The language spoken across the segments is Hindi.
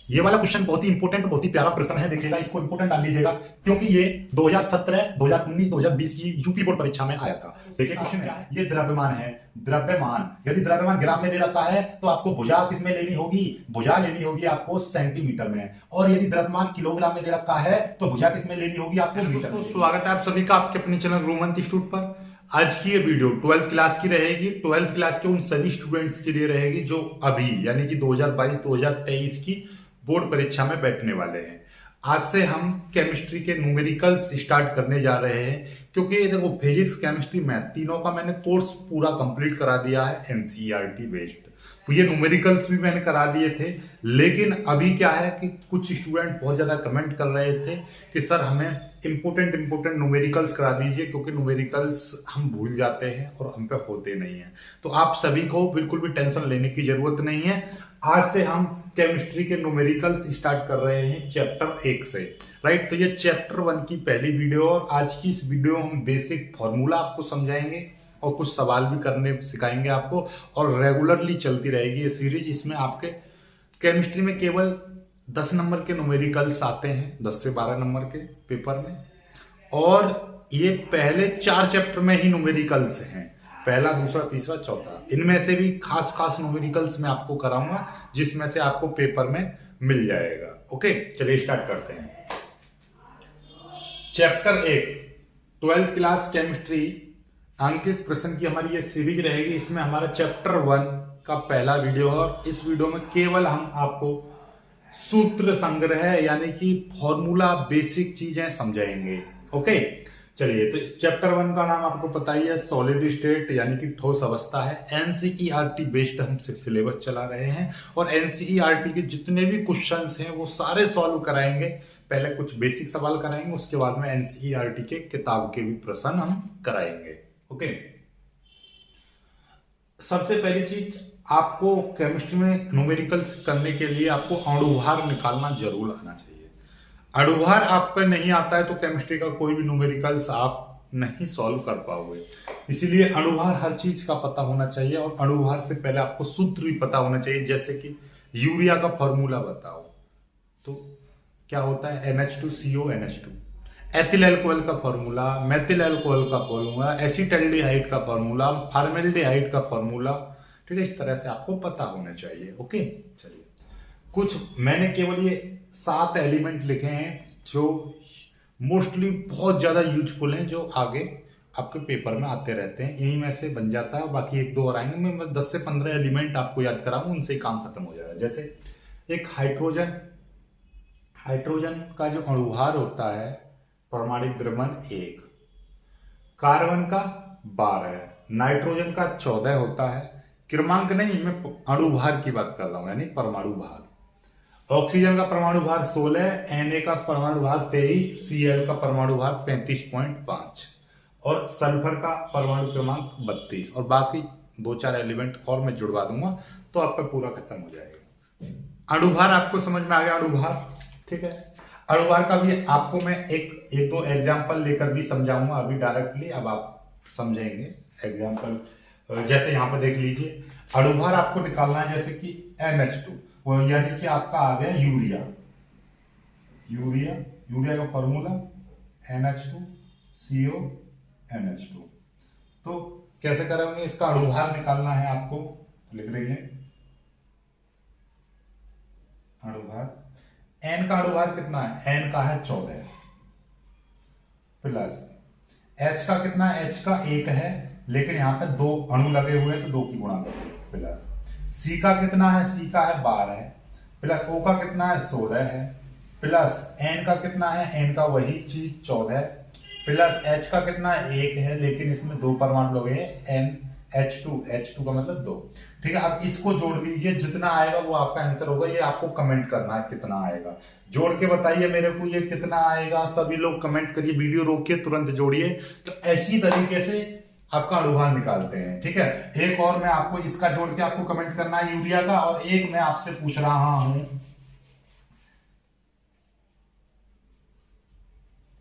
ये वाला क्वेश्चन बहुत ही इंपॉर्टेंट, बहुत ही प्यारा प्रश्न है, देखिएगा इसको इंपॉर्टेंट डाल लीजिएगा, क्योंकि ये 2017, 2019, 2020 की यूपी बोर्ड परीक्षा में आया था। देखिए क्वेश्चन है, ये द्रव्यमान है, द्रव्यमान यदि द्रव्यमान ग्राम में दे रखा है तो आपको भुजा किसमें लेनी होगी, भुजा लेनी होगी आपको सेंटीमीटर में, और यदि द्रव्यमान किलोग्राम में दे रखा है तो भुजा किसमें लेनी होगी आपको मीटर में। स्वागत है आप सभी का आपके अपने चैनल गुरुमंत्र इंस्टीट्यूट पर। आज की ये वीडियो 12th क्लास की रहेगी, 12th क्लास के उन सभी स्टूडेंट्स के लिए रहेगी जो अभी यानी कि 2022-2023 की बोर्ड परीक्षा में बैठने वाले हैं। आज से हम केमिस्ट्री के न्यूमेरिकल्स स्टार्ट करने जा रहे हैं, क्योंकि देखो फिजिक्स, केमिस्ट्री, मैथ तीनों का मैंने कोर्स पूरा कंप्लीट करा दिया है एनसीईआरटी बेस्ड। तो ये न्यूमेरिकल्स भी मैंने करा दिए थे, लेकिन अभी क्या है कि कुछ स्टूडेंट बहुत ज्यादा कमेंट कर रहे थे कि सर हमें इंपोर्टेंट न्यूमेरिकल्स करा दीजिए, क्योंकि न्यूमेरिकल्स हम भूल जाते हैं और हम पे होते नहीं है। तो आप सभी को बिल्कुल भी टेंशन लेने की जरूरत नहीं है। आज से हम केमिस्ट्री के न्यूमेरिकल्स स्टार्ट कर रहे हैं चैप्टर 1 से, राइट। तो ये चैप्टर 1 की पहली वीडियो, और आज की इस वीडियो में हम बेसिक फॉर्मूला आपको समझाएंगे और कुछ सवाल भी करने सिखाएंगे आपको, और रेगुलरली चलती रहेगी ये सीरीज। इसमें आपके केमिस्ट्री में केवल 10 नंबर के न्यूमेरिकल्स आते हैं, 10 से 12 नंबर के पेपर में, और ये पहले 4 चैप्टर में ही न्यूमेरिकल्स हैं, पहला, दूसरा, तीसरा, चौथा। इनमें से भी खास न्यूमेरिकल्स मैं आपको कराऊंगा, जिसमें से आपको पेपर में मिल जाएगा। ओके, चलिए स्टार्ट करते हैं। चैप्टर 1 12th क्लास केमिस्ट्री अंकित प्रश्न की हमारी ये सीरीज रहेगी। इसमें हमारा चैप्टर 1 का पहला वीडियो है, और इस वीडियो में केवल हम आपको सूत्र संग्रह यानी कि फॉर्मूला, बेसिक चीजें समझाएंगे। ओके, चलिए। तो चैप्टर 1 का नाम आपको पता ही है, सॉलिड स्टेट यानी कि ठोस अवस्था है। एनसीईआरटी बेस्ड हम सिलेबस चला रहे हैं, और एनसीईआरटी के जितने भी क्वेश्चंस हैं वो सारे सॉल्व कराएंगे। पहले कुछ बेसिक सवाल कराएंगे, उसके बाद में एनसीईआरटी के किताब के भी प्रश्न हम कराएंगे। ओके, सबसे पहली चीज, आपको केमिस्ट्री में न्यूमेरिकल्स करने के लिए आपको अणुभार निकालना जरूर आना चाहिए। अणुभार आप पे नहीं आता है तो केमिस्ट्री का कोई भी न्यूमेरिकल्स आप नहीं सॉल्व कर पाओगे। इसीलिए अणुभार हर चीज का पता होना चाहिए, और अणुभार से पहले आपको सूत्र भी पता होना चाहिए। जैसे कि यूरिया का फॉर्मूला बताओ तो क्या होता है, NH2CONH2। एथिल अल्कोहल का फॉर्मूला, मेथिल अल्कोहल का फॉर्मूला, एसिटाल्डिहाइड का फॉर्मूला, फॉर्मेल्डिहाइड का फॉर्मूला, ठीक है। इस तरह से आपको पता होना चाहिए। ओके, चलिए। कुछ मैंने केवल ये 7 एलिमेंट लिखे हैं जो मोस्टली बहुत ज्यादा यूजफुल हैं, जो आगे आपके पेपर में आते रहते हैं। इन्हीं में से बन जाता है, बाकी 1-2 और आएंगे। मैं 10 से 15 एलिमेंट आपको याद कराऊंगा, उनसे ही काम खत्म हो जाएगा। जैसे एक हाइड्रोजन का जो अणुभार होता है, परमाणुक द्रव्यमान 1, कार्बन का 12, नाइट्रोजन का 14 होता है। क्रमांक नहीं, मैं अणुभार की बात कर रहा हूं, यानी परमाणु भार। ऑक्सीजन का परमाणु भार 16, Na का परमाणु भार 23, Cl का परमाणु भार 35.5, और सल्फर का परमाणु क्रमांक 32, और बाकी 2-4 एलिमेंट और मैं जुड़वा दूंगा तो आपका पूरा खत्म हो जाएगा। अणुभार आपको समझ में आ गया, अणुभार, ठीक है। अणुभार का भी आपको मैं एक दो एग्जाम्पल लेकर भी समझाऊंगा अभी डायरेक्टली, अब आप समझेंगे एग्जाम्पल। जैसे यहाँ पे देख लीजिए, अणुभार आपको निकालना है, जैसे कि NH2, वो यानी कि आपका आ गया यूरिया का फॉर्मूला NH2CONH2। तो कैसे करेंगे, इसका अणुभार निकालना है आपको, लिख देंगे अणुभार। N का अणुभार कितना है, N का है 14, प्लस H का कितना है, H का 1 है, लेकिन यहाँ पे 2 अणु लगे हुए हैं तो 2 की गुणा करेंगे, प्लस C का कितना है, C का है 12, प्लस O का कितना है 16 है, प्लस N का कितना है, N का वही चीज 14, प्लस H का कितना है 1 है, लेकिन इसमें 2 परमाणु लगे हैं, H2 का मतलब 2, ठीक है। अब इसको जोड़ लीजिए, जितना आएगा वो आपका आंसर होगा। ये आपको कमेंट करना है कितना आएगा, जोड़ के बताइए मेरे को ये कितना आएगा। सभी लोग कमेंट करिए, वीडियो रोकिए, तुरंत जोड़िए। तो ऐसी तरीके से आपका अणुभार निकालते हैं, ठीक है। एक और मैं आपको इसका जोड़ के आपको कमेंट करना है यूरिया का, और एक मैं आपसे पूछ रहा हूं,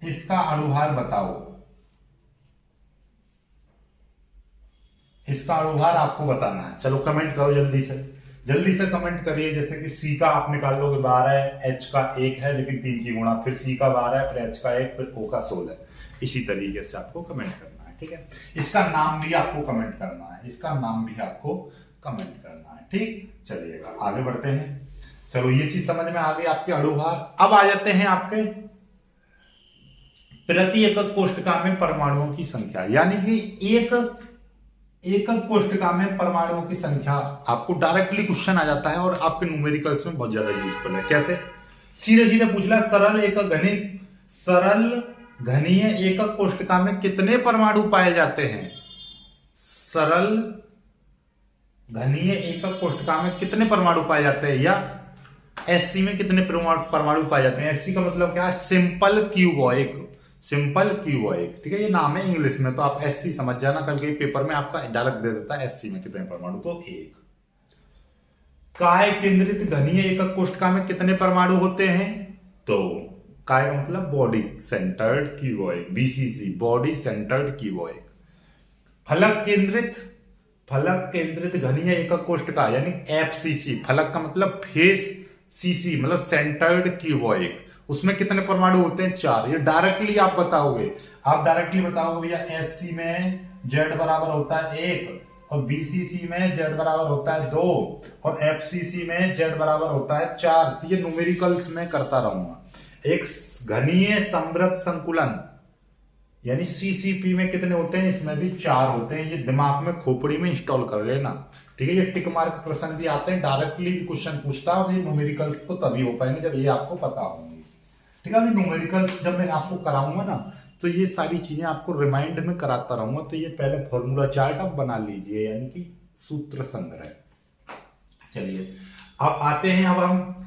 इसका अणुभार बताओ। इसका अणुभार आपको बताना है, चलो कमेंट करो जल्दी से। जल्दी से कमेंट करिए। जैसे कि सी का आप निकाल लोगे 12 है, एच का 1 है लेकिन 3 की गुणा, फिर सी का 12 है, फिर एच का 1, फिर ओ का 16। इसी तरीके से आपको कमेंट करना है, ठीक है। इसका नाम भी आपको कमेंट करना है, इसका नाम भी आपको कमेंट करना है, ठीक। चलिएगा आगे बढ़ते हैं। चलो ये चीज समझ में आ गई आपके अणुभार। अब आ जाते हैं आपके प्रति एकक कोष्ठका में परमाणुओं की संख्या, यानी कि एकक कोष्ठका में परमाणुओं की संख्या। आपको डायरेक्टली क्वेश्चन आ जाता है और आपके न्यूमेरिकल्स में बहुत ज्यादा यूजफुल है। कैसे? सीधे सीधे पूछ रहा है, सरल घनीय एकक कोष्ठका में कितने परमाणु पाए जाते हैं? सरल घनीय एकक कोष्ठका में कितने परमाणु पाए जाते हैं, या एससी में कितने परमाणु पाए जाते हैं? एससी का मतलब क्या है? सिंपल क्यूबॉइक, सिंपल क्यूबॉइक, ठीक है। ये नाम है इंग्लिश में, तो आप एससी समझ जाना, कभी पेपर में आपका डायरेक्ट दे देता है एससी में कितने परमाणु, तो 1। काय केंद्रित घनीय एकक कोष्ठका में कितने परमाणु होते हैं? तो काय का मतलब body centred cubic, BCC, body centred cubic. फलक केंद्रित घनीय एकक कोष्ठका यानी एफसीसी, फलक का मतलब फेस, सीसी मतलब सेंटर्ड क्यूबॉइक, उसमें कितने परमाणु होते हैं? 4। ये डायरेक्टली आप बताओगे, भैया एससी में जेड बराबर होता है 1, और बीसीसी में जेड बराबर होता है 2, और एफसीसी में जेड बराबर होता है 4। तो ये न्यूमेरिकल्स में करता रहूंगा। एक घनीय समृद्ध संकुलन यानी सीसीपी में कितने होते हैं? इसमें भी 4 होते हैं। ये दिमाग में खोपड़ी में इंस्टॉल कर लेना, ठीक है। ये टिक मार्क प्रश्न भी आते हैं, डायरेक्टली भी क्वेश्चन पूछता है, और ये न्यूमेरिकल्स तो तभी हो पाएंगे जब ये आपको पता होंगे, ठीक है। अभी न्यूमेरिकल्स जब मैं आपको कराऊंगा ना, तो ये सारी चीजें आपको रिमाइंड में कराता रहूंगा। तो ये पहले फॉर्मूला चार्ट आप बना लीजिए, यानी कि सूत्र संग्रह। चलिए अब आते हैं, अब हम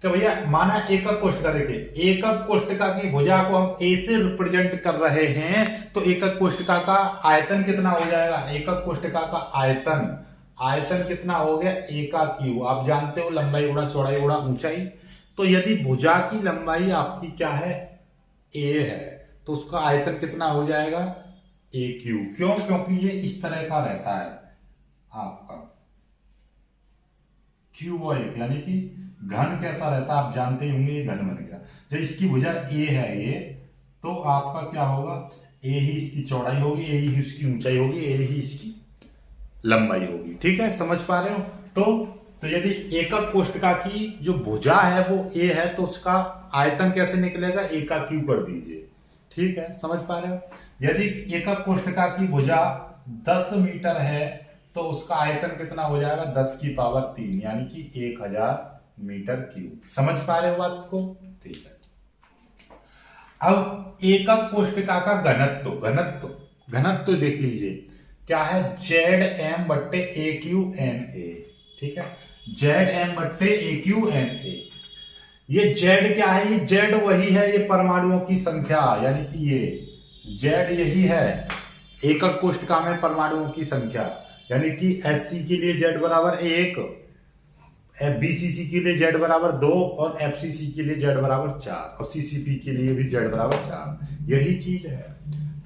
कि भैया माना एकक कोष्ठका, देखिए एकक कोष्ठका की भुजा को हम ए से रिप्रेजेंट कर रहे हैं, तो एकक कोष्ठका का आयतन कितना हो जाएगा? एकक कोष्ठका का आयतन कितना हो गया? ए का क्यू। आप जानते हो लंबाई गुणा चौड़ाई गुणा ऊंचाई। तो यदि भुजा की लंबाई आपकी क्या है? ए है, तो उसका आयतन कितना हो जाएगा? ए क्यू। क्यों? क्योंकि ये इस तरह का रहता है आपका क्यूबॉइड, यानी कि घन कैसा रहता है आप जानते ही होंगे, ये घन बन गया। जब इसकी भुजा ए है ये, तो आपका क्या होगा? ए ही इसकी चौड़ाई होगी, ए ही इसकी ऊंचाई होगी, ए ही इसकी लंबाई होगी, ठीक है। समझ पा रहे हो? तो यदि एकक कोष्ठका की जो भुजा है वो ए है, तो उसका आयतन कैसे निकलेगा? ए का क्यू कर दीजिए, ठीक है। समझ पा रहे हो? यदि एकक कोष्ठका की भुजा 10 मीटर है, तो उसका आयतन कितना हो जाएगा? 10 की पावर 3, यानी कि 1000 मीटर क्यूब। समझ पा रहे हो बात को? ठीक है। अब एकक कोष्ठका का घनत्व देख लीजिए, क्या है? जेड एम बट्टे ए क्यू एन ए, ठीक है। जेड एम बट्टे ए क्यू एन ए। ये जेड क्या है? ये जेड वही है, ये परमाणुओं की संख्या, यानी कि ये जेड यही है एकक कोष्ठका में परमाणुओं की संख्या, यानी कि एससी के लिए जेड बराबर 1, बीसीसी के लिए जेड बराबर 2, और एफसीसी के लिए जेड बराबर 4, और सीसीपी के लिए भी जेड बराबर 4। यही चीज है।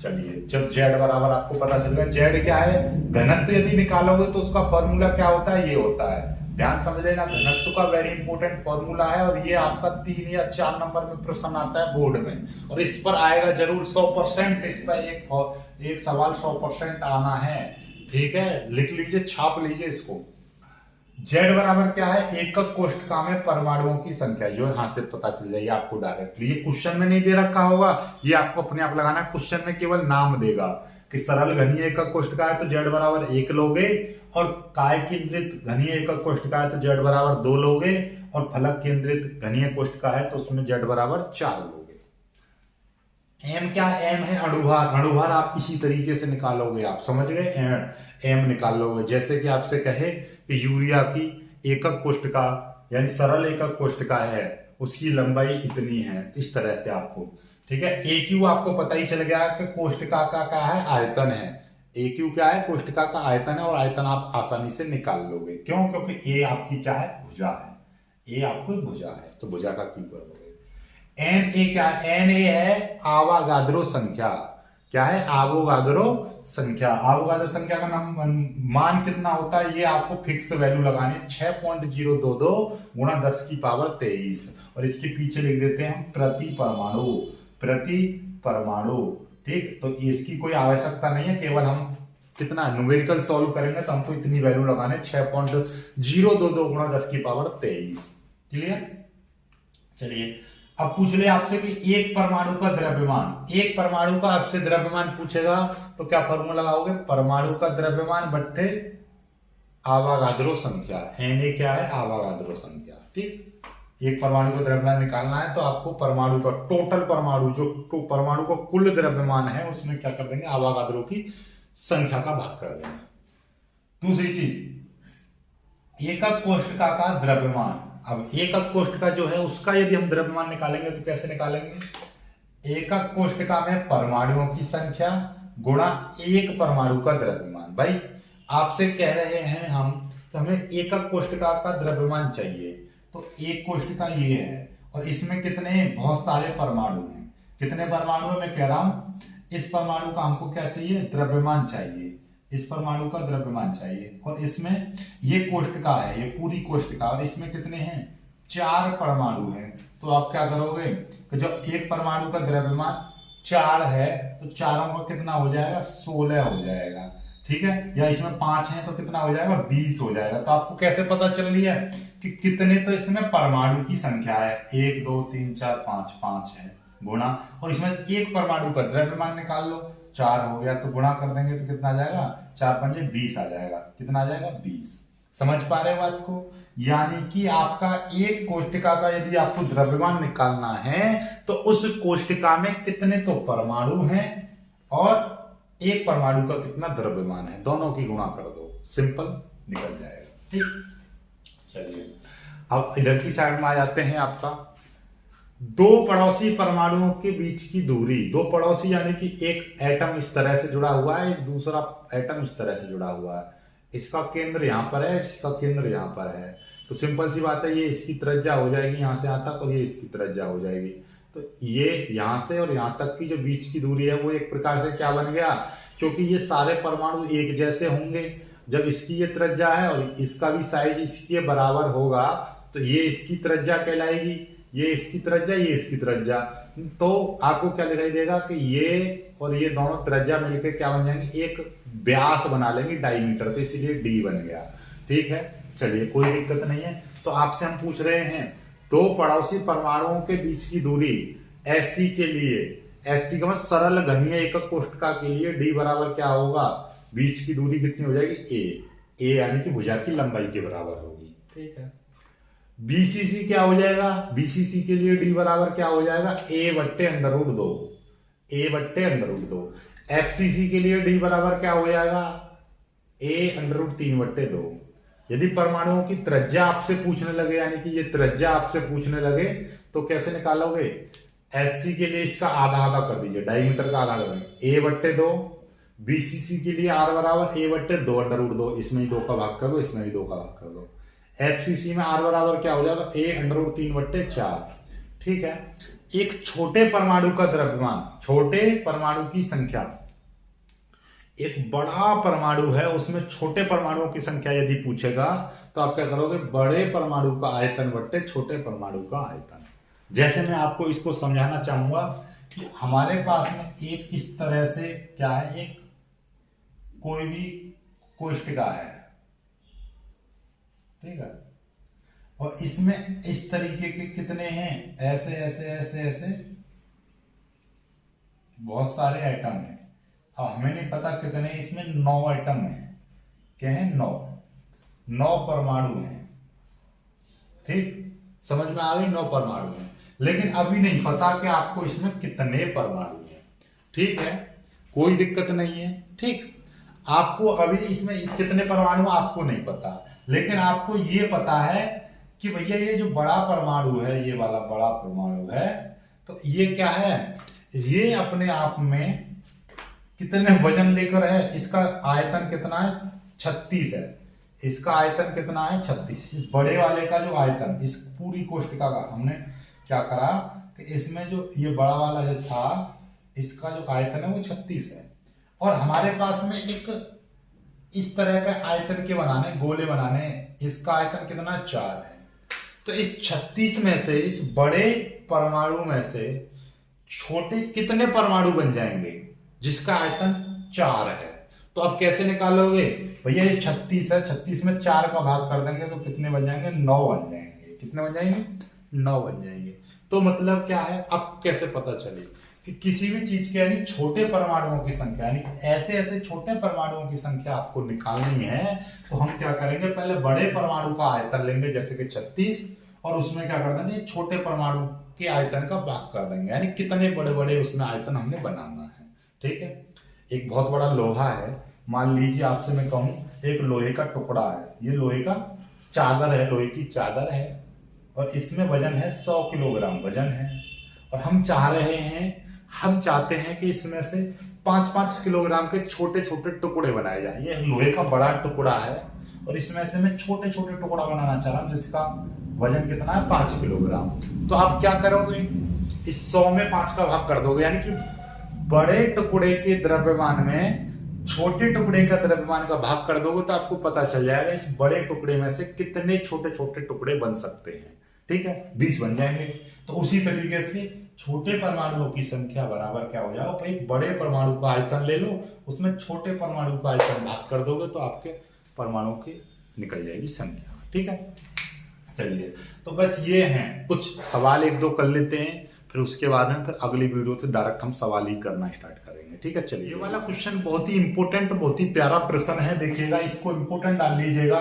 चलिए जब जेड बराबर आपको पता चल गया, जेड क्या है? घनत्व यदि निकालोगे तो उसका फॉर्मूला क्या होता है? ये होता है। ध्यान समझ लेना, घनत्व का वेरी इंपॉर्टेंट फॉर्मूला है, और ये आपका 3 या 4 नंबर में प्रश्न आता है बोर्ड में, और इस पर आएगा जरूर 100%। इस पर एक सवाल 100% आना है, ठीक है। लिख लीजिए, छाप लीजिए इसको। जेड बराबर क्या है? एकक कोष्ठका में परमाणुओं की संख्या, जो यहां से पता चल जाएगी आपको डायरेक्टली। ये क्वेश्चन में नहीं दे रखा होगा, ये आपको अपने आप लगाना। क्वेश्चन में केवल नाम देगा कि सरल घनीय एकक कोष्ठका है तो जेड बराबर 1 लोगे, और काय केंद्रित घनीय एकक कोष्ठका है तो जेड बराबर 2 लोगे, और फलक केंद्रित घनीय कोष्ठका है तो उसमें जेड बराबर 4 लोगे। एम क्या है? एम है अणुभार आप इसी तरीके से निकालोगे, आप समझ गए? एम निकाल लोगे। जैसे कि आपसे कहे कि यूरिया की एकक कोष्ठका यानी सरल एकक कोष्ठका है, उसकी लंबाई इतनी है, तो इस तरह से आपको, ठीक है। ए क्यू आपको पता ही चल गया कि कोष्ठका का क्या है? आयतन है। ए क्यू क्या है? कोष्ठका का आयतन है, और आयतन आप आसानी से निकाल लोगे। क्यों? क्योंकि ए आपकी क्या है? भुजा है। ए आपको भुजा है, तो भुजा का क्यू कर लोगे। एन ए क्या है? एन ए है आवागाद्रो संख्या, क्या है, आवोगाद्रो संख्या। आवोगाद्रो संख्या का मान कितना होता है, ये आपको फिक्स वैल्यू लगानी है, 6.022 गुणा 10 की पावर 23, और इसके पीछे लिख देते हैं हम प्रति परमाणु, प्रति परमाणु। ठीक, तो इसकी कोई आवश्यकता नहीं है, केवल हम कितना न्यूमेरिकल सॉल्व करेंगे तो हमको इतनी वैल्यू लगाने, 6.022 गुणा 10 की पावर 23। क्लियर। चलिए अब पूछ ले आपसे कि एक परमाणु का द्रव्यमान, एक परमाणु का आपसे द्रव्यमान पूछेगा तो क्या फॉर्मूला लगाओगे, परमाणु का द्रव्यमान बट्टे आवागाद्रो संख्या। Na क्या है, आवागाद्रो संख्या। ठीक, एक परमाणु का द्रव्यमान निकालना है तो आपको परमाणु का टोटल परमाणु, जो परमाणु का कुल द्रव्यमान है उसमें क्या कर देंगे, आवागाद्रो की संख्या का भाग कर देंगे। दूसरी चीज, एकक कोष्ठका का द्रव्यमान। अब एकक कोष्ठका जो है उसका यदि हम द्रव्यमान निकालेंगे तो कैसे निकालेंगे, एकक कोष्ठका में परमाणुओं की संख्या गुणा एक परमाणु का द्रव्यमान। भाई आपसे कह रहे हैं हम तो हमें एकक कोष्ठका का द्रव्यमान चाहिए, तो एक कोष्ठका ये है और इसमें कितने, बहुत सारे परमाणु हैं। कितने परमाणु है मैं कह रहा हूं, इस परमाणु का हमको क्या चाहिए, द्रव्यमान चाहिए, इस परमाणु का द्रव्यमान चाहिए, और इसमें ये कोष्ठका है, ये पूरी कोष्ठका, और इसमें कितने हैं, 4 परमाणु हैं। तो आप क्या करोगे कि जो एक परमाणु का द्रव्यमान 4 है तो चारों का कितना हो जाएगा, 16 हो जाएगा। ठीक है, या इसमें 5 है तो कितना हो जाएगा, 20 हो जाएगा। तो आपको कैसे पता चल रही है कि कितने, तो इसमें परमाणु की संख्या है 1 2 3 4 5, 5 है गुणा, और इसमें एक परमाणु का द्रव्यमान निकाल लो, 4 हो गया, तो गुणा कर देंगे तो कितना आ जाएगा, 4 पंजे 20 आ जाएगा। कितना आ जाएगा, 20। समझ पा रहे हो बात को। यानी कि आपका एक कोष्ठका का यदि आपको द्रव्यमान निकालना है तो उस कोष्ठका में कितने तो परमाणु हैं और एक परमाणु का कितना द्रव्यमान है, दोनों की गुणा कर दो, सिंपल निकल जाएगा। ठीक, चलिए अब इधर की साइड में आ जाते हैं। आपका दो पड़ोसी परमाणुओं के बीच की दूरी, दो पड़ोसी यानी कि एक एटम इस तरह से जुड़ा हुआ है, एक दूसरा एटम इस तरह से जुड़ा हुआ है, इसका केंद्र यहां पर है, इसका केंद्र यहां पर है। तो सिंपल सी बात है, ये इसकी त्रिज्या हो जाएगी यहां से यहां तक, और ये इसकी त्रिज्या हो जाएगी। तो ये यहां से और यहां तक की जो बीच की दूरी है वो एक प्रकार से क्या बन गया, क्योंकि ये सारे परमाणु एक जैसे होंगे, जब इसकी ये त्रिज्या है और इसका भी साइज इसके बराबर होगा तो ये इसकी त्रिज्या कहलाएगी, ये इसकी त्रिज्या, ये इसकी त्रिज्या। तो आपको क्या दिखाई देगा कि ये और ये दोनों त्रिज्या मिलकर क्या बन जाएंगे, एक व्यास बना लेंगे, डायमीटर, तो इसीलिए डी बन गया। ठीक है, चलिए कोई दिक्कत नहीं है। तो आपसे हम पूछ रहे हैं दो पड़ोसी परमाणुओं के बीच की दूरी एससी के लिए, एससी का मतलब सरल घनीय एकक कोष्ठका के लिए डी बराबर क्या होगा, बीच की दूरी कितनी हो जाएगी, ए यानी कि भुजा की लंबाई के बराबर होगी। ठीक है, बीसीसी क्या हो जाएगा, बीसीसी के लिए डी बराबर क्या हो जाएगा, a/√2, a/√2। एफसीसी के लिए डी बराबर क्या हो जाएगा, a√3/2। यदि परमाणुओं की त्रिज्या आपसे पूछने लगे, यानी कि ये त्रिज्या आपसे पूछने लगे, तो कैसे निकालोगे, एससी के लिए इसका आधा आधा कर दीजिए, डायमीटर का आधा कर दीजिए, a/2। बीसीसी के लिए आर बराबर a/2√2, इसमें ही 2 का भाग कर दो, इसमें भी 2 का भाग कर दो। एफसीसी में आर बराबर क्या हो जाएगा, a√3/4। ठीक है, एक छोटे परमाणु का द्रव्यमान, छोटे परमाणु की संख्या, एक बड़ा परमाणु है उसमें छोटे परमाणुओं की संख्या यदि पूछेगा तो आप क्या करोगे, बड़े परमाणु का आयतन बट्टे छोटे परमाणु का आयतन। जैसे मैं आपको इसको समझाना चाहूंगा कि हमारे पास में एक इस तरह से क्या है, एक कोई भी कोष्ठका है, ठीक है, और इसमें इस तरीके के कितने हैं, ऐसे ऐसे ऐसे ऐसे बहुत सारे एटम हैं। अब हमें नहीं पता कितने, इसमें 9 एटम हैं, क्या है, 9 परमाणु हैं। ठीक, समझ में आ गई, 9 परमाणु हैं, लेकिन अभी नहीं पता कि आपको इसमें कितने परमाणु हैं। ठीक है, कोई दिक्कत नहीं है। ठीक, आपको अभी इसमें कितने परमाणु आपको नहीं पता, लेकिन आपको ये पता है कि भैया ये जो बड़ा परमाणु है, ये वाला बड़ा परमाणु है, तो ये क्या है, ये अपने आप में कितने वजन लेकर है, इसका आयतन कितना है, 36 है, इसका आयतन कितना है, 36। इस बड़े वाले का जो आयतन, इस पूरी कोष्ठका का हमने क्या करा कि इसमें जो ये बड़ा वाला जो था इसका जो आयतन है वो 36 है, और हमारे पास में एक इस तरह का आयतन के बनाने, गोले बनाने, इसका आयतन कितना 4 है। तो इस 36 में से, इस बड़े परमाणु में से छोटे कितने परमाणु बन जाएंगे जिसका आयतन 4 है। तो आप कैसे निकालोगे भैया, ये 36 है, 36 में 4 का भाग कर देंगे तो कितने बन जाएंगे, 9 बन जाएंगे। कितने बन जाएंगे, 9 बन जाएंगे। तो मतलब क्या है, अब कैसे पता चले कि किसी भी चीज के यानी छोटे परमाणुओं की संख्या, यानी ऐसे ऐसे छोटे परमाणुओं की संख्या आपको निकालनी है, तो हम क्या करेंगे, पहले बड़े परमाणु का आयतन लेंगे जैसे कि 36, और उसमें क्या कर देंगे, छोटे परमाणु के आयतन का भाग कर देंगे, यानी कितने बड़े बड़े उसमें आयतन हमने बनाना है। ठीक है, एक बहुत बड़ा लोहा है, मान लीजिए आपसे मैं कहूं एक लोहे का टुकड़ा है, ये लोहे का चादर है, लोहे की चादर है, और इसमें वजन है 100 किलोग्राम वजन है, और हम चाहते हैं कि इसमें से 5-5 किलोग्राम के छोटे छोटे टुकड़े बनाए जाए। ये लोहे का बड़ा टुकड़ा है और इसमें से मैं छोटे छोटे टुकड़ा बनाना चाह रहा हूं जिसका वजन कितना है, 5 किलोग्राम। तो आप क्या करोगे, इस 100 में 5 का भाग कर दोगे, यानी कि बड़े टुकड़े के द्रव्यमान में छोटे टुकड़े का द्रव्यमान का भाग कर दोगे तो आपको पता चल जाएगा इस बड़े टुकड़े में से कितने छोटे छोटे टुकड़े बन सकते हैं। ठीक है, 20 बन जाएंगे। तो उसी तरीके से छोटे परमाणुओं की संख्या बराबर क्या हो जाएगा, एक बड़े परमाणु का आयतन ले लो, उसमें छोटे परमाणु का आयतन भाग कर दोगे तो आपके परमाणु की निकल जाएगी संख्या। ठीक है, चलिए तो बस ये हैं कुछ सवाल, 1-2 कर लेते हैं, फिर उसके बाद में फिर अगली वीडियो से डायरेक्ट हम सवाल ही करना स्टार्ट करेंगे। ठीक है, चलिए। ये वाला क्वेश्चन बहुत ही इंपॉर्टेंट, बहुत ही प्यारा प्रश्न है, देखिएगा, इसको इंपॉर्टेंट डाल लीजिएगा,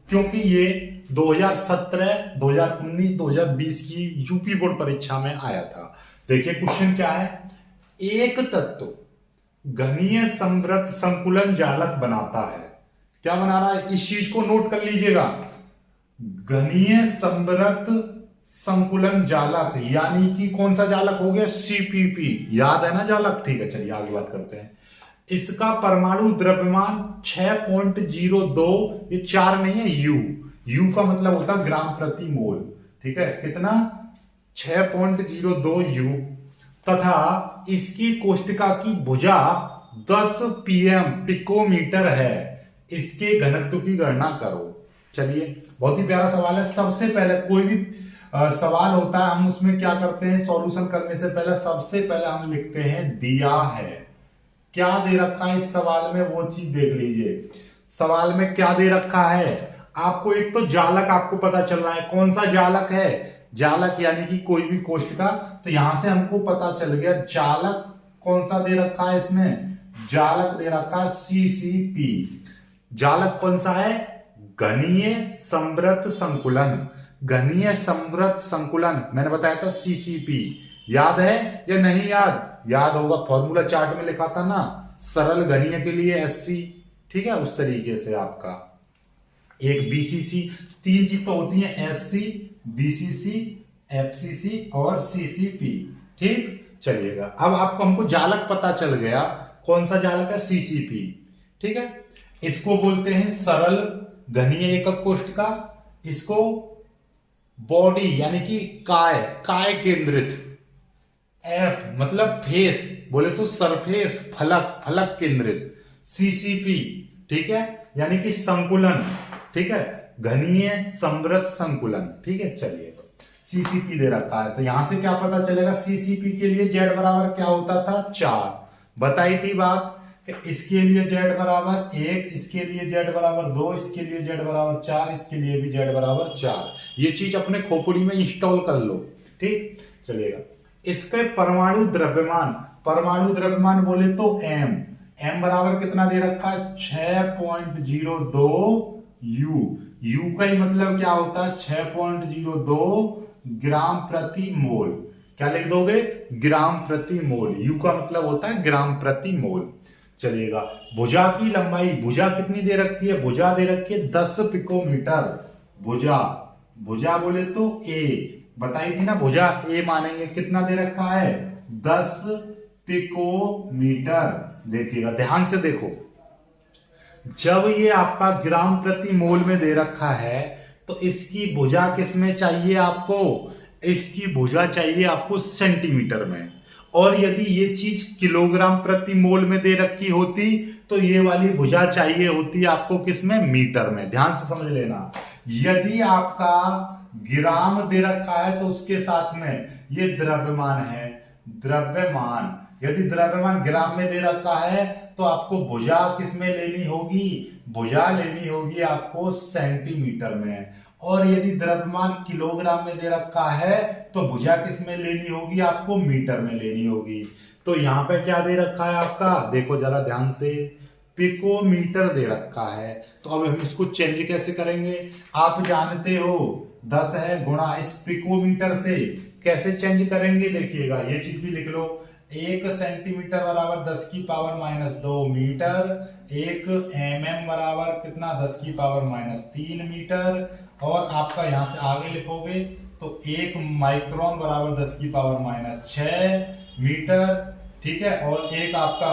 क्योंकि ये 2017, 2019, 2020 की यूपी बोर्ड परीक्षा में आया था। देखिए क्वेश्चन क्या है, एक तत्व घनीय समृद्ध संकुलन जालक बनाता है। क्या बना रहा है, इस चीज को नोट कर लीजिएगा, घनीय समृद्ध संकुलन जालक, यानी कि कौन सा जालक हो गया, सीपीपी, याद है ना जालक। ठीक है, चलिए आगे बात करते हैं। इसका परमाणु द्रव्यमान 6.02, ये 4 नहीं है, यू का मतलब होता है ग्राम प्रति मोल। ठीक है, कितना, 6.02 यू, तथा इसकी कोष्टिका की भुजा 10 pm पिकोमीटर है। इसके घनत्व की गणना करो। चलिए, बहुत ही प्यारा सवाल है। सबसे पहले कोई भी सवाल होता है, हम उसमें क्या करते हैं, सॉल्यूशन करने से पहले सबसे पहले हम लिखते हैं दिया है। क्या दे रखा है इस सवाल में, वो चीज देख लीजिए। सवाल में क्या दे रखा है आपको, एक तो जालक आपको पता चल रहा है, कौन सा जालक है, जालक यानी कि कोई भी कोष्टिका। तो यहां से हमको पता चल गया जालक कौन सा दे रखा है, इसमें जालक दे रखा है सीसीपी। जालक कौन सा है, घनीय समृद्ध संकुलन, घनीय समृद्ध संकुलन, मैंने बताया था सीसीपी। याद है या नहीं याद, याद होगा, फॉर्मूला चार्ट में लिखा था ना, सरल घनीय के लिए SC। ठीक है, उस तरीके से आपका एक BCC, 3 चीज तो होती है, SC, BCC, FCC और CCP। ठीक, चलिएगा, अब आपको हमको जालक पता चल गया, कौन सा जालक है, CCP। ठीक है, इसको बोलते हैं सरल घनीय एकक कोष्टिका, इसको बॉडी यानी कि काय केंद्रित, F मतलब फेस, बोले तो सरफेस, फलक केंद्रित, CCP। ठीक है, यानी कि संकुलन। ठीक है, घनीय समृद्ध संकुलन। ठीक है, चलिए CCP दे रखा है, तो यहां से क्या पता चलेगा, CCP के लिए Z बराबर क्या होता था, 4। बताई थी बात कि इसके लिए Z बराबर 1, इसके लिए Z बराबर 2, इसके लिए Z बराबर 4, इसके लिए भी Z बराबर 4। ये चीज अपने खोपड़ी में इंस्टॉल कर लो। ठीक, चलिएगा। इसके परमाणु द्रव्यमान बोले तो M बराबर कितना दे रखा है, 6.02 यू का ही मतलब क्या होता है, 6.02 ग्राम प्रति मोल। क्या लिख दोगे, ग्राम प्रति मोल। यू का मतलब होता है ग्राम प्रति मोल। चलिएगा, भुजा की लंबाई, भुजा कितनी दे रखी है, भुजा दे रखी है 10 पिकोमीटर। भुजा बोले तो A, बताई थी ना, भुजा A मानेंगे, कितना दे रखा है, 10 पिकोमीटर। देखिएगा, ध्यान से देखो, जब ये आपका ग्राम प्रति मोल में दे रखा है तो इसकी भुजा किस में चाहिए आपको, इसकी भुजा चाहिए आपको सेंटीमीटर में, और यदि ये चीज किलोग्राम प्रति मोल में दे रखी होती तो ये वाली भुजा चाहिए होती आपको किसमें, मीटर में। ध्यान से समझ लेना, यदि आपका ग्राम दे रखा है तो उसके साथ में ये द्रव्यमान है, द्रव्यमान। यदि द्रव्यमान ग्राम में दे रखा है तो आपको भुजा किसमें लेनी होगी, भुजा लेनी होगी आपको सेंटीमीटर में। और यदि द्रव्यमान किलोग्राम में दे रखा है तो भुजा किसमें लेनी होगी, आपको मीटर में लेनी होगी। तो यहां पे क्या दे रखा है आपका, देखो जरा ध्यान से, पिकोमीटर दे रखा है। तो अब हम इसको चेंज कैसे करेंगे, आप जानते हो 10 है गुणा इस पिकोमीटर से कैसे चेंज करेंगे, देखिएगा ये चीज भी लिख लो। 1 सेंटीमीटर बराबर 10 की पावर -2 मीटर, 1 mm बराबर कितना 10 की पावर -3 मीटर, और आपका यहां से आगे लिखोगे तो 1 माइक्रोन बराबर 10 की पावर -6 मीटर, ठीक है। और एक आपका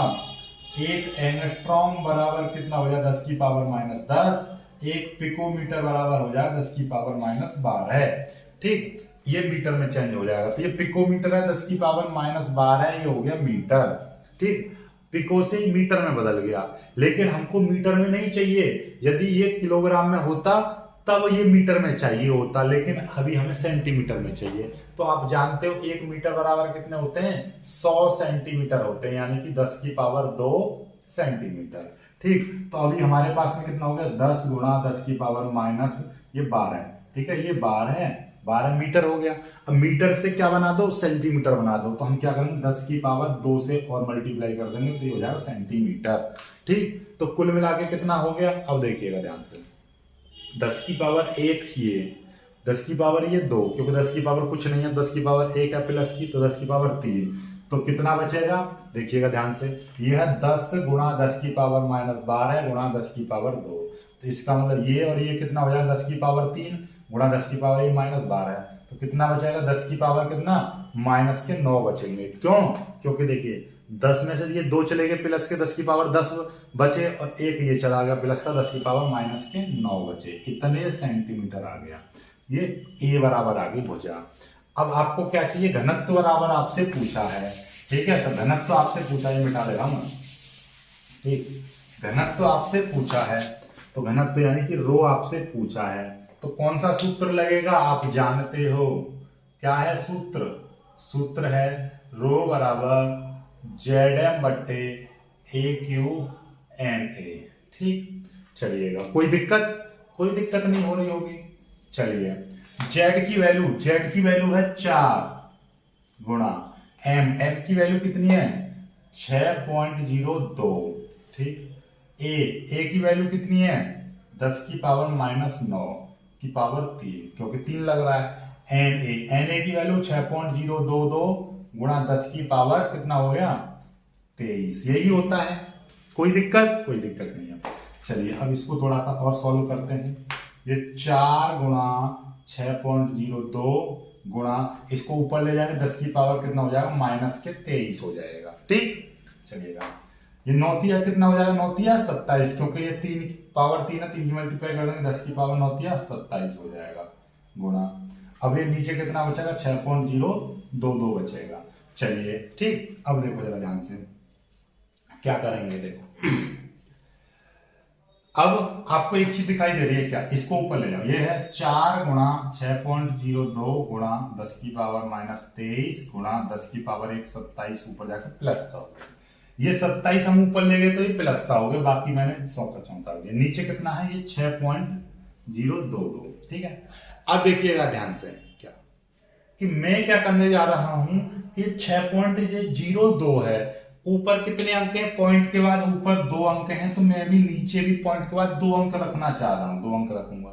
1 एंगस्ट्रॉम बराबर कितना हो जाएगा 10 की पावर -10, 1 पिकोमीटर बराबर हो जाएगा 10 की पावर -12, ठीक। ये मीटर में चेंज हो जाएगा, तो ये पिकोमीटर है 10 की पावर -12, ये हो गया मीटर, ठीक। पिको से मीटर में बदल गया, लेकिन हमको मीटर में नहीं चाहिए। यदि ये किलोग्राम में होता तब ये मीटर में चाहिए होता, लेकिन अभी हमें सेंटीमीटर में चाहिए। तो आप जानते हो 1 मीटर बराबर कितने होते हैं, 100 सेंटीमीटर होते हैं, यानी कि 10 की पावर 2 सेंटीमीटर, ठीक। तो अभी हमारे पास में कितना हो गया, 10 गुणा 10 की पावर -12, ठीक है, ये 12 मीटर हो गया। अब मीटर से क्या बना दो, सेंटीमीटर बना दो। तो हम क्या करेंगे, 10 की पावर 2 से और मल्टीप्लाई कर देंगे तो ये हो जाएगा सेंटीमीटर, ठीक। तो कुल मिला के कितना हो गया, अब देखिएगा ध्यान से, 10 की पावर 1 ये, 10 की पावर ये 2, क्योंकि 10 की पावर कुछ नहीं है, 10 की पावर 1 है प्लस की, तो 10 की पावर 3, तो कितना बचेगा, देखिएगा ध्यान से, ये है 10 गुणा 10 की पावर -12 गुणा 10 की पावर 2। तो इसका मतलब ये और ये कितना हो जाएगा, 10 की पावर 3 गुणा 10 की पावर ये -12, तो कितना बचेगा, 10 की पावर कितना -9 बचेंगे। क्यों, क्योंकि देखिए 10 में से ये 2 चले गए, प्लस के 10 की पावर 10 बचे, और एक ये चला गया प्लस का 10 की पावर -9 बचे, इतने सेंटीमीटर आ गया। ये ए बराबर आ गई भुजा। अब आपको क्या चाहिए, घनत्व बराबर आपसे पूछा है, ठीक है। तो घनत्व आपसे पूछा, ये मिटा दे रहा हूं, ठीक। घनत्व आपसे पूछा है, तो घनत्व यानी कि रो आपसे पूछा है, तो कौन सा सूत्र लगेगा, आप जानते हो क्या है सूत्र, सूत्र है रो बराबर ZM बट्टे AQNA, ठीक। चलिएगा, कोई दिक्कत नहीं हो रही होगी। चलिए, Z की वैल्यू है 4 गुणा M की वैल्यू कितनी है 6.02, ठीक। A की वैल्यू कितनी है 10 की पावर -9 की पावर 3, क्योंकि 3 लग रहा है। NA की वैल्यू 6.022 गुणा 10 की पावर कितना हो गया 23, यही होता है। कोई दिक्कत नहीं है। चलिए अब इसको थोड़ा सा और सॉल्व करते हैं। ये 4 गुणा 6.02 गुणा, इसको ऊपर ले जाके 10 की पावर कितना हो जाएगा -23 हो जाएगा, ठीक। चलिएगा, ये 9 कितना हो जाएगा, 9 27, क्योंकि ये 3 पावर 3 है, 3 की मल्टीप्लाई कर देंगे 10 की पावर 9 27 हो जाएगा गुणा। अब ये नीचे कितना बचेगा 6.022 बचेगा। चलिए ठीक, अब देखो जरा ध्यान से क्या करेंगे। देखो अब आपको एक चीज दिखाई दे रही है क्या, इसको ऊपर ले जाओ। ये है 4 गुणा 6.02 गुणा 10 की पावर -23 गुणा 10 की पावर 1 27, ऊपर जाकर प्लस का हो गया। ये 27 हम ऊपर ले गए तो ये प्लस का हो गया, बाकी मैंने 100 का 34 दिया। नीचे कितना है ये 6.022, ठीक है। अब देखिएगा ध्यान से क्या कि मैं क्या करने जा रहा हूं कि 6.02 है, ऊपर कितने अंक हैं, पॉइंट के बाद ऊपर 2 अंक हैं, तो मैं भी नीचे भी पॉइंट के बाद 2 अंक रखना चाह रहा हूं। 2 अंक रखूंगा,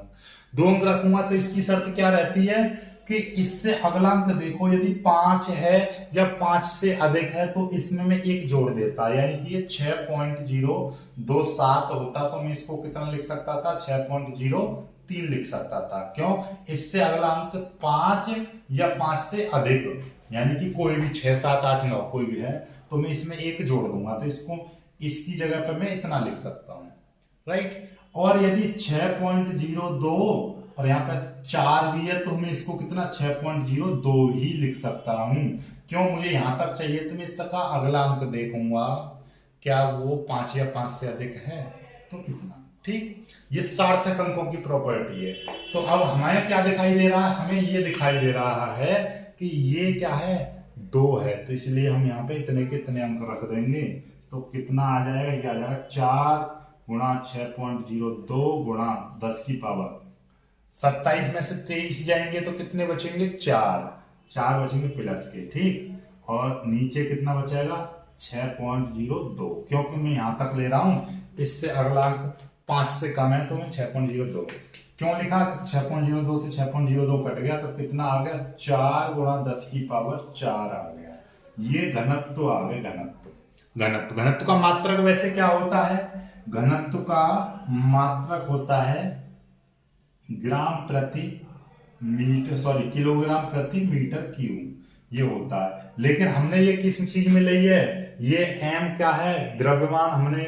2 अंक रखूंगा तो इसकी शर्त क्या रहती है कि इससे अगला अंक देखो, यदि 5 है या 5 से अधिक है तो इसमें मैं 1 जोड़ देता, यानी कि ये 6.027 होता तो मैं इसको कितना लिख सकता था 6.03 लिख सकता था। क्यों, इससे अगला अंक 5 या 5 से अधिक, यानी कि कोई भी 6 7 8 9 कोई भी है तो मैं इसमें 1 जोड़ दूंगा, तो इसको इसकी जगह पर मैं इतना लिख सकता हूं, राइट। और यदि 6.02 और यहाँ पे 4 भी है, तो मैं इसको कितना 6.02 ही लिख सकता हूं। क्यों, मुझे यहां तक चाहिए तो मैं इसका अगला अंक देखूंगा क्या वो 5 या 5 से अधिक है, तो कितना। ठीक, ये सार्थक अंकों की प्रॉपर्टी है। तो अब हमें क्या दिखाई दे रहा है, हमें ये दिखाई दे रहा है कि ये क्या है 2 है, तो इसलिए हम यहाँ पे इतने के इतने अंक रख देंगे। तो कितना आ जाएगा, ये आ जाएगा 4 गुणा 6.02 गुणा 10 की पावर 27 में से 23 जाएंगे तो कितने बचेंगे, 4 बचेंगे प्लस के। ठीक, और नीचे कितना बचेगा 6.02, क्योंकि मैं यहां तक ले रहा हूं, इससे अगला अंक 5 से कम है तो मैं 6.02 क्यों लिखा, 6.02 से 6.02 कट गया तो कितना आ गया 4 गुणा 10 की पावर 4 आ गया। ये घनत्व आ गए, घनत्व का मात्रक वैसे क्या होता है, घनत्व का मात्रक होता है ग्राम प्रति मीटर, सॉरी किलोग्राम प्रति मीटर क्यूब, ये होता है। लेकिन हमने ये किस चीज में ली है, ये m क्या है, द्रव्यमान हमने,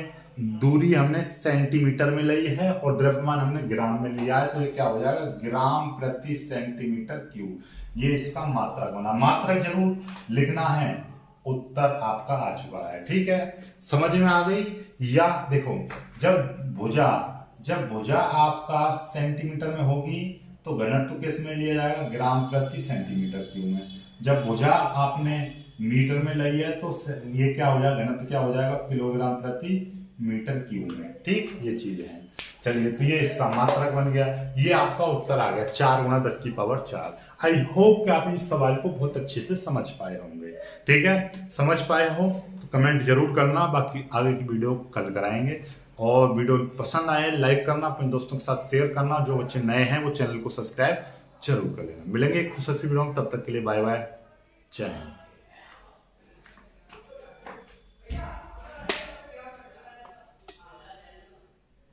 दूरी हमने सेंटीमीटर में ली है और द्रव्यमान हमने ग्राम में लिया है, तो ये क्या हो जाएगा ग्राम प्रति सेंटीमीटर क्यूब। ये इसका मात्रक बना, मात्रक जरूर लिखना है। उत्तर आपका आ चुका है। ठीक है, समझ में आ गई। या देखो, जब भुजा आपका सेंटीमीटर में होगी तो घनत्व किस में लिया जाएगा, ग्राम प्रति सेंटीमीटर क्यूब में। जब भुजा आपने मीटर में ली है तो ये क्या हो जाएगा, घनत्व क्या हो जाएगा किलोग्राम प्रति मीटर क्यूब में। ठीक, ये चीज है। चलिए, तो ये इसका मात्रक बन गया, ये आपका उत्तर आ गया 4 गुणा 10 की पावर 4। आई होप कि आप इस सवाल को बहुत अच्छे से समझ पाए होंगे। ठीक है, समझ पाए हो तो कमेंट जरूर करना, बाकी आगे की वीडियो कल कराएंगे। और वीडियो पसंद आए लाइक करना, अपने दोस्तों के साथ शेयर करना, जो बच्चे नए हैं वो चैनल को सब्सक्राइब जरूर कर लेना। मिलेंगे एक खुशी वीडियो में, तब तक के लिए बाय बाय, जय हिंद।